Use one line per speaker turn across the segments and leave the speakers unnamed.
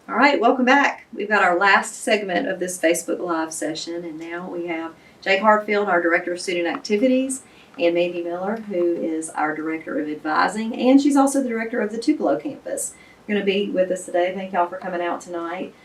All right, welcome back. We've got our last segment of this Facebook Live session, and now we have Jake Hartfield, our Director of Student Activities, and Mandy Miller, who is our Director of Advising, and she's also the Director of the Tupelo campus. Going to be with us today. Thank y'all for coming out tonight.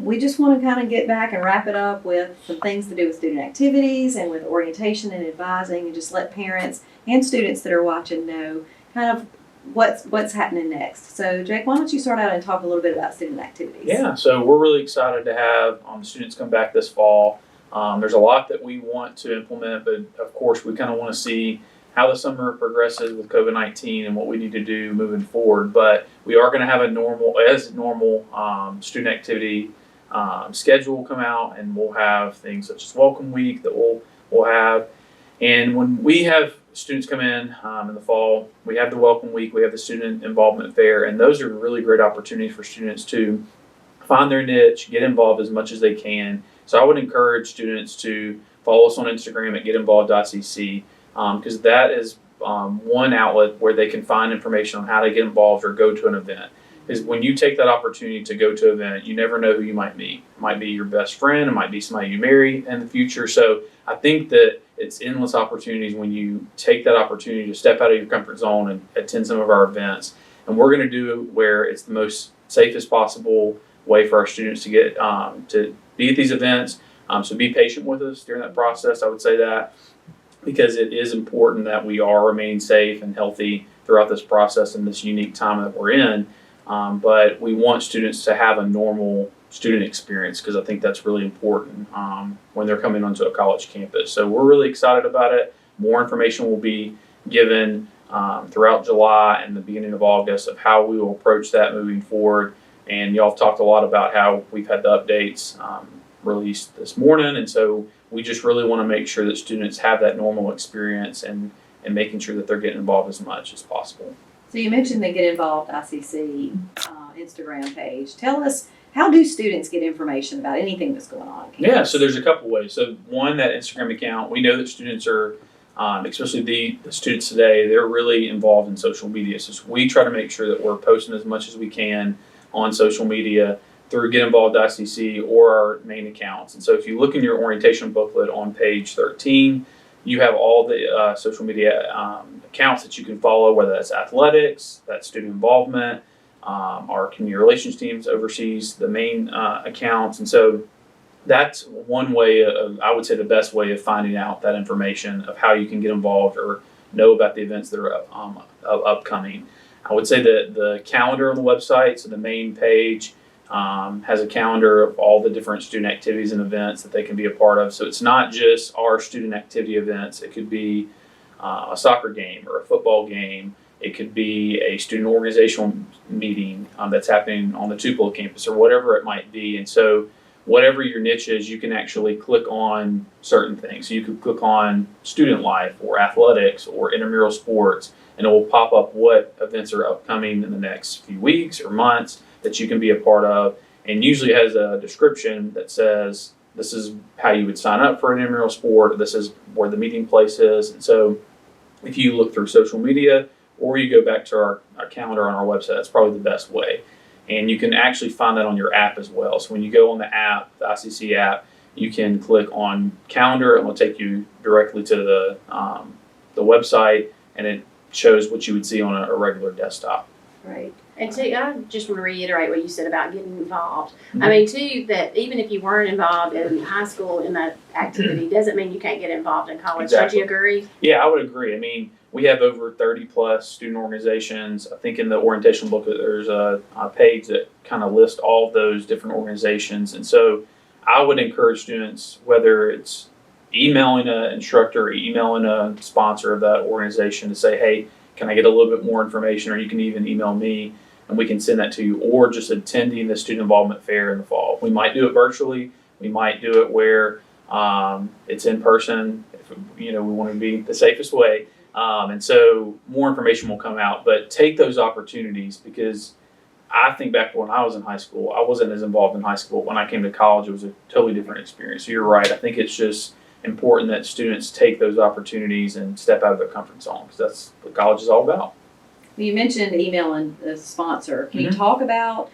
We just want to kind of get back and wrap it up with some things to do with student activities and with orientation and advising, and just let parents and students that are watching know kind of what's happening next. So Jake, why don't you start out and talk a little bit about student activities?
Yeah, so we're really excited to have the students come back this fall. There's a lot that we want to implement, but of course we kind of want to see how the summer progresses with COVID-19 and what we need to do moving forward. But we are going to have a normal student activity schedule come out, and we'll have things such as Welcome Week that we'll have. And when we have students come in the fall, we have the Welcome Week, we have the Student Involvement Fair, and those are really great opportunities for students to find their niche, get involved as much as they can. So I would encourage students to follow us on Instagram at getinvolved.cc, because that is one outlet where they can find information on how to get involved or go to an event. Because when you take that opportunity to go to an event, you never know who you might meet. It might be your best friend, it might be somebody you marry in the future. So I think that it's endless opportunities when you take that opportunity to step out of your comfort zone and attend some of our events. And we're going to do it where it's the most safest possible way for our students to get to be at these events. So be patient with us during that process. I would say that, because it is important that we are remaining safe and healthy throughout this process and this unique time that we're in. But we want students to have a normal student experience, because I think that's really important when they're coming onto a college campus. So we're really excited about it. More information will be given throughout July and the beginning of August of how we will approach that moving forward. And y'all have talked a lot about how we've had the updates released this morning, and so we just really want to make sure that students have that normal experience and making sure that they're getting involved as much as possible.
So you mentioned the Get Involved ICC Instagram page. Tell us, how do students get information about anything that's going on?
Yeah, so there's a couple ways. So one, that Instagram account, we know that students are, especially the students today, they're really involved in social media. So we try to make sure that we're posting as much as we can on social media through Get Involved ICC or our main accounts. And so if you look in your orientation booklet on page 13, you have all the social media accounts that you can follow, whether that's athletics, that's student involvement, our community relations teams oversees the main accounts. And so that's one way of, I would say, the best way of finding out that information of how you can get involved or know about the events that are upcoming. I would say that the calendar on the website, so the main page, has a calendar of all the different student activities and events that they can be a part of. So it's not just our student activity events. It could be a soccer game or a football game. It could be a student organizational meeting that's happening on the Tupelo campus, or whatever it might be. And so whatever your niche is, you can actually click on certain things. So you could click on student life or athletics or intramural sports, and it will pop up what events are upcoming in the next few weeks or months that you can be a part of, and usually has a description that says this is how you would sign up for an intramural sport, this is where the meeting place is. And so if you look through social media or you go back to our calendar on our website, that's probably the best way. And you can actually find that on your app as well. So when you go on the app, the ICC app, you can click on calendar and it'll take you directly to the website, and it shows what you would see on a regular desktop.
Right.
And two, I just want to reiterate what you said about getting involved.
Mm-hmm.
I mean, too, that even if you weren't involved in high school in that activity, doesn't mean you can't get involved in college.
Exactly.
Don't you agree?
Yeah, I would agree. I mean, we have over 30 plus student organizations. I think in the orientation booklet, there's a page that kind of lists all of those different organizations. And so I would encourage students, whether it's emailing an instructor or emailing a sponsor of that organization, to say, hey, can I get a little bit more information? Or you can even email me and we can send that to you, or just attending the Student Involvement Fair in the fall. We might do it virtually. We might do it where it's in person, if we want to be the safest way. And so more information will come out, but take those opportunities, because I think back to when I was in high school, I wasn't as involved in high school. When I came to college, it was a totally different experience. So you're right. I think it's just important that students take those opportunities and step out of their comfort zone, because that's what college is all about.
You mentioned emailing the sponsor. Can you talk about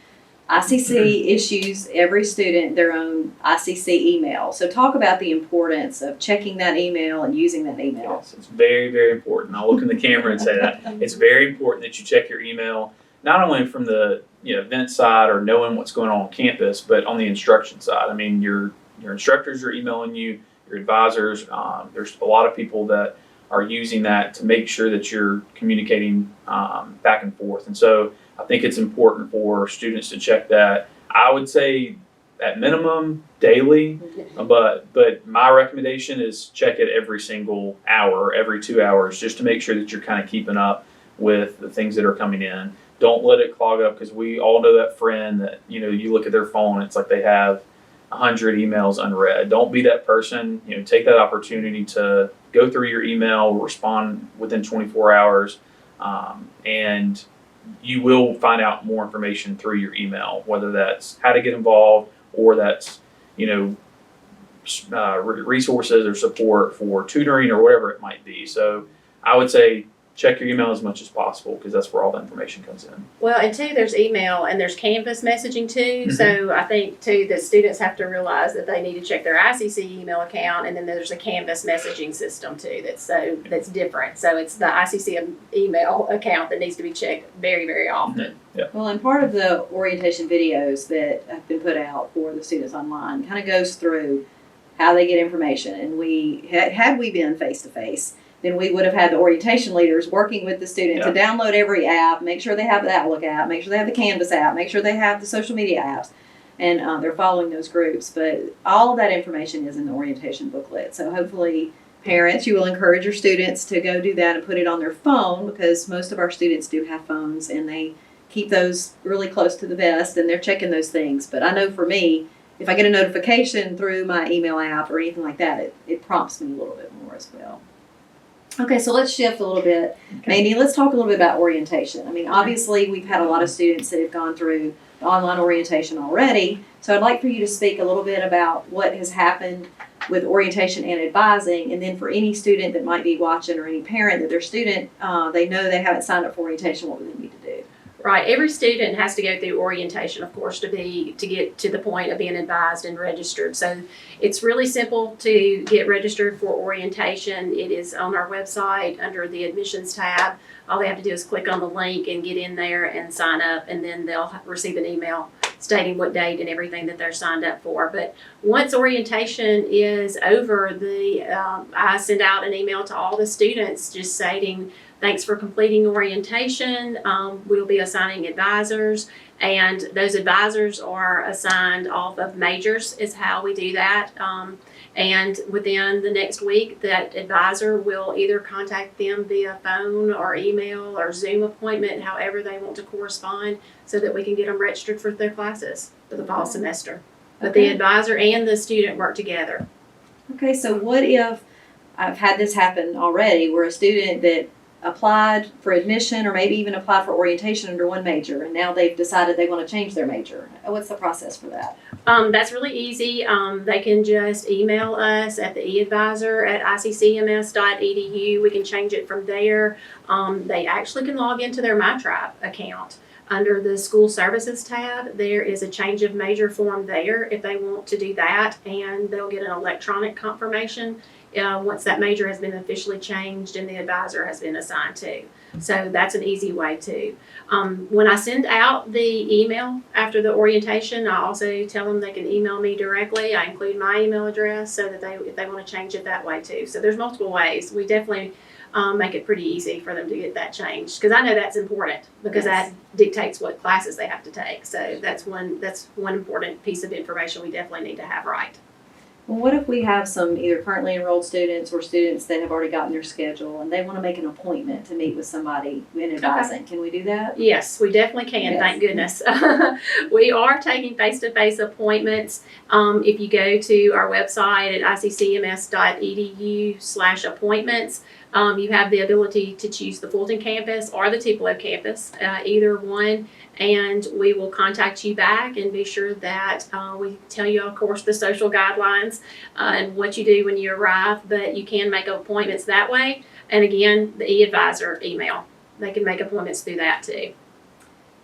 ICC issues every student their own ICC email. So talk about the importance of checking that email and using that email.
Yes, it's very, very important. I'll look in the camera and say that. It's very important that you check your email, not only from the event side or knowing what's going on campus, but on the instruction side. I mean, your instructors are emailing you, your advisors. There's a lot of people that are using that to make sure that you're communicating back and forth. And so I think it's important for students to check that. I would say at minimum daily, but my recommendation is check it every single hour, every 2 hours, just to make sure that you're kind of keeping up with the things that are coming in. Don't let it clog up, because we all know that friend that you look at their phone, it's like they have 100 emails unread. Don't be that person. Take that opportunity to go through your email, respond within 24 hours, and you will find out more information through your email, whether that's how to get involved or that's resources or support for tutoring or whatever it might be. So I would say check your email as much as possible, because that's where all the information comes in.
Well, and too, there's email and there's Canvas messaging too. So I think too that students have to realize that they need to check their ICC email account, and then there's a Canvas messaging system too that's different. So it's the ICC email account that needs to be checked very, very often.
Yeah.
Well, and part of the orientation videos that have been put out for the students online kind of goes through how they get information. And had we been face-to-face, then we would have had the orientation leaders working with the student to download every app, make sure they have the Outlook app, make sure they have the Canvas app, make sure they have the social media apps, and they're following those groups. But all of that information is in the orientation booklet. So hopefully, parents, you will encourage your students to go do that and put it on their phone, because most of our students do have phones and they keep those really close to the vest and they're checking those things. But I know for me, if I get a notification through my email app or anything like that, it prompts me a little bit more as well. Okay, so let's shift a little bit.
Okay.
Mandy, let's talk a little bit about orientation. I mean, obviously, we've had a lot of students that have gone through the online orientation already. So I'd like for you to speak a little bit about what has happened with orientation and advising. And then for any student that might be watching, or any parent that their student, they know they haven't signed up for orientation, what would they need to do?
Right. Every student has to go through orientation, of course, to get to the point of being advised and registered. So it's really simple to get registered for orientation. It is on our website under the admissions tab. All they have to do is click on the link and get in there and sign up, and then they'll receive an email stating what date and everything that they're signed up for. But once orientation is over, I send out an email to all the students just stating, thanks for completing orientation. We'll be assigning advisors, and those advisors are assigned off of majors is how we do that. And within the next week, that advisor will either contact them via phone or email or Zoom appointment, however they want to correspond, so that we can get them registered for their classes for the fall semester. But the advisor and the student work together.
Okay, so what if, I've had this happen already, where a student that applied for admission or maybe even applied for orientation under one major, and now they've decided they want to change their major. What's the process for that?
That's really easy. They can just email us at the eadvisor@iccms.edu. We can change it from there. They actually can log into their MyTribe account. Under the school services tab, there is a change of major form there if they want to do that, and they'll get an electronic confirmation once that major has been officially changed and the advisor has been assigned to. So that's an easy way too. When I send out the email after the orientation, I also tell them they can email me directly. I include my email address so that if they want to change it that way too. So there's multiple ways. We definitely make it pretty easy for them to get that changed, because I know that's important, because that dictates what classes they have to take. So that's one important piece of information we definitely need to have right.
Well, what if we have some either currently enrolled students or students that have already gotten their schedule and they want to make an appointment to meet with somebody in advising? Can we do that?
Yes, we definitely can.
Yes.
Thank goodness. We are taking face-to-face appointments. If you go to our website at iccms.edu/appointments, you have the ability to choose the Fulton campus or the Tupelo campus, either one, and we will contact you back and be sure that we tell you, of course, the social guidelines and what you do when you arrive, but you can make appointments that way. And again, the eAdvisor email, they can make appointments through that too.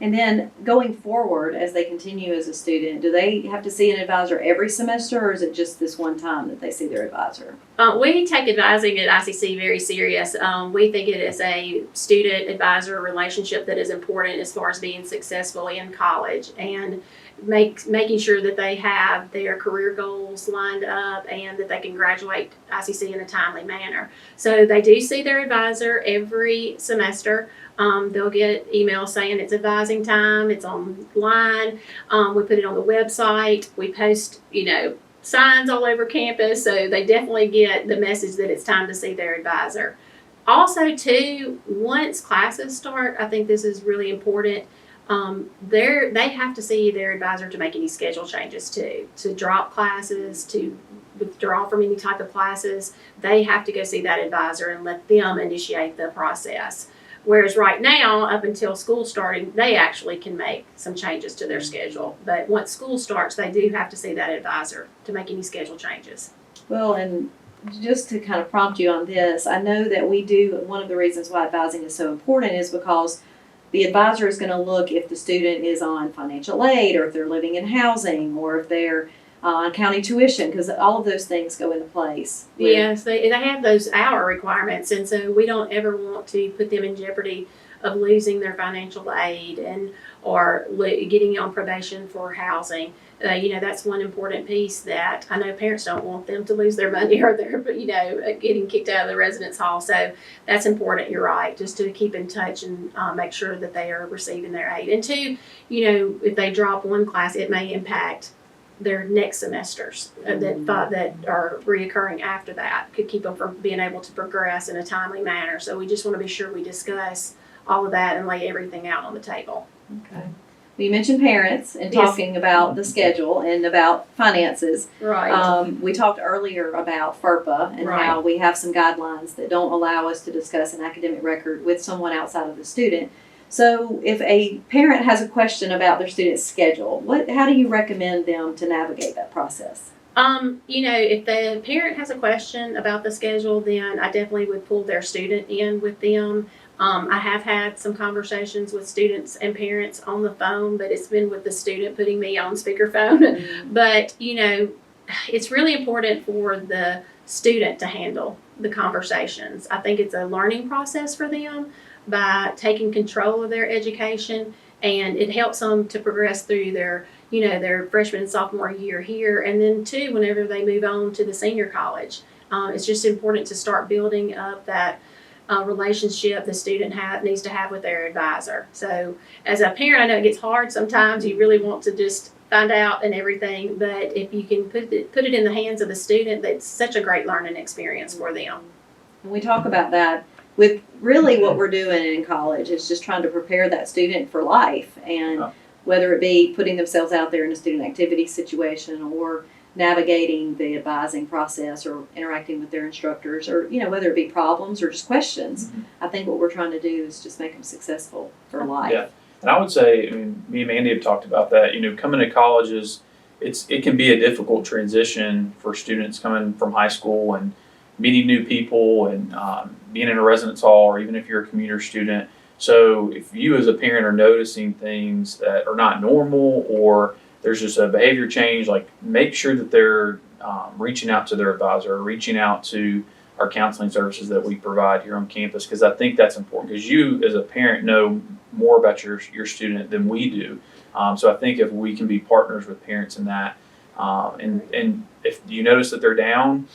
And then going forward, as they continue as a student, do they have to see an advisor every semester, or is it just this one time that they see their advisor?
We take advising at ICC very serious. We think it is a student-advisor relationship that is important as far as being successful in college, and making sure that they have their career goals lined up and that they can graduate ICC in a timely manner. So they do see their advisor every semester. They'll get emails saying it's advising time, it's online. We put it on the website. We post, signs all over campus, so they definitely get the message that it's time to see their advisor. Also, too, once classes start, I think this is really important. They have to see their advisor to make any schedule changes too, to drop classes, to withdraw from any type of classes. They have to go see that advisor and let them initiate the process. Whereas right now, up until school starting, they actually can make some changes to their schedule. But once school starts, they do have to see that advisor to make any schedule changes.
Well, and just to kind of prompt you on this, I know that one of the reasons why advising is so important is because the advisor is going to look if the student is on financial aid, or if they're living in housing, or if they're on county tuition, because all of those things go into place.
Yes, they have those hour requirements, and so we don't ever want to put them in jeopardy of losing their financial aid or getting on probation for housing. That's one important piece that I know parents don't want them to lose their money, or they're getting kicked out of the residence hall. So that's important. You're right, just to keep in touch and make sure that they are receiving their aid. And two, if they drop one class, it may impact their next semesters that are reoccurring after that. Could keep them from being able to progress in a timely manner. So we just want to be sure we discuss all of that and lay everything out on the table.
Okay. Well, you mentioned parents and
Yes.
talking about the schedule and about finances.
Right.
We talked earlier about FERPA and
Right.
how we have some guidelines that don't allow us to discuss an academic record with someone outside of the student. So if a parent has a question about their student's schedule, how do you recommend them to navigate that process?
If the parent has a question about the schedule, then I definitely would pull their student in with them. I have had some conversations with students and parents on the phone, but it's been with the student putting me on speakerphone. But, it's really important for the student to handle the conversations. I think it's a learning process for them by taking control of their education, and it helps them to progress through their freshman and sophomore year here, and then too, whenever they move on to the senior college. It's just important to start building up that relationship the student needs to have with their advisor. So as a parent, I know it gets hard sometimes. You really want to just find out and everything, but if you can put it in the hands of the student, that's such a great learning experience for them.
And we talk about that with really what we're doing in college is just trying to prepare that student for life, and whether it be putting themselves out there in a student activity situation, or navigating the advising process, or interacting with their instructors, or whether it be problems or just questions. I think what we're trying to do is just make them successful for life.
Yeah. And I would say, me and Mandy have talked about that. Coming to college it can be a difficult transition for students coming from high school and meeting new people and being in a residence hall, or even if you're a commuter student. So if you as a parent are noticing things that are not normal, or there's just a behavior change, like make sure that they're reaching out to their advisor, or reaching out to our counseling services that we provide here on campus, because I think that's important, because you as a parent know more about your student than we do. So I think if we can be partners with parents in that, and if you notice that they're down,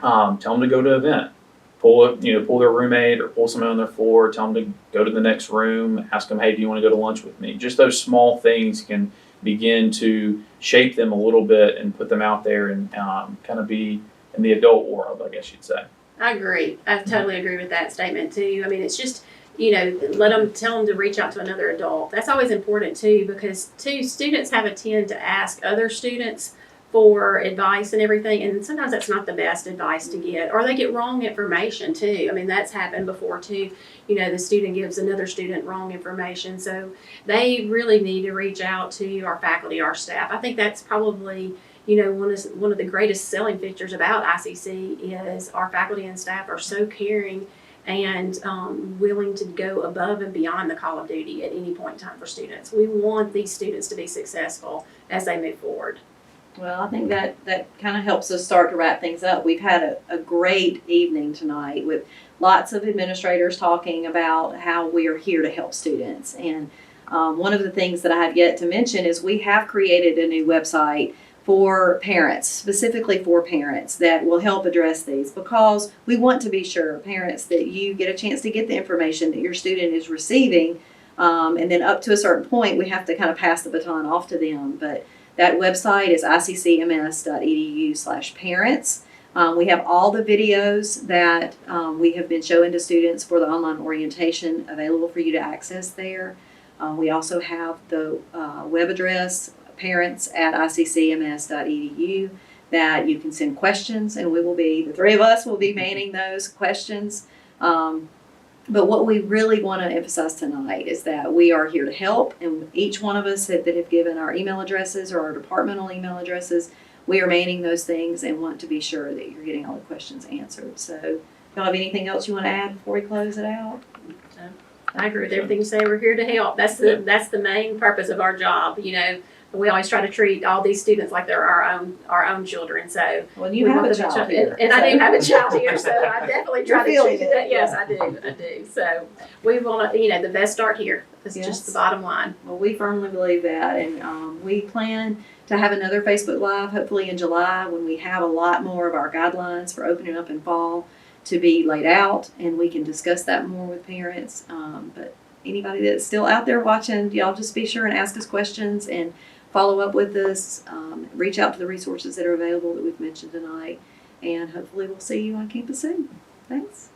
tell them to go to an event. Pull their roommate, or pull someone on their floor. Tell them to go to the next room. Ask them, hey, do you want to go to lunch with me? Just those small things can begin to shape them a little bit and put them out there and kind of be in the adult world, I guess you'd say.
I agree. I totally agree with that statement too. It's just, tell them to reach out to another adult. That's always important too, because students have a tend to ask other students for advice and everything, and sometimes that's not the best advice to get, or they get wrong information too. That's happened before too. The student gives another student wrong information, so they really need to reach out to our faculty, our staff. I think that's probably one of the greatest selling features about ICC is our faculty and staff are so caring and willing to go above and beyond the call of duty at any point in time for students. We want these students to be successful as they move forward.
Well, I think that kind of helps us start to wrap things up. We've had a great evening tonight with lots of administrators talking about how we are here to help students. And one of the things that I have yet to mention is we have created a new website for parents, specifically for parents, that will help address these, because we want to be sure, parents, that you get a chance to get the information that your student is receiving. And then up to a certain point, we have to kind of pass the baton off to them. But that website is iccms.edu/parents. We have all the videos that we have been showing to students for the online orientation available for you to access there. We also have the web address, parents@iccms.edu, that you can send questions, and the three of us will be manning those questions. But what we really want to emphasize tonight is that we are here to help, and each one of us that have given our email addresses or our departmental email addresses, we are manning those things and want to be sure that you're getting all the questions answered. So, y'all have anything else you want to add before we close it out?
I agree with everything you say. We're here to help. That's the main purpose of our job. You know, we always try to treat all these students like they're our own children. So
Well, you have a child here.
and I do have a child here, so I definitely try to
You're
treat
feeling
it.
it.
Yes, I do. So we want to, the best start here. That's just the bottom line.
Well, we firmly believe that, and we plan to have another Facebook Live hopefully in July, when we have a lot more of our guidelines for opening up in fall to be laid out, and we can discuss that more with parents. But anybody that's still out there watching, y'all just be sure and ask us questions and follow up with us. Reach out to the resources that are available that we've mentioned tonight, and hopefully we'll see you on campus soon. Thanks.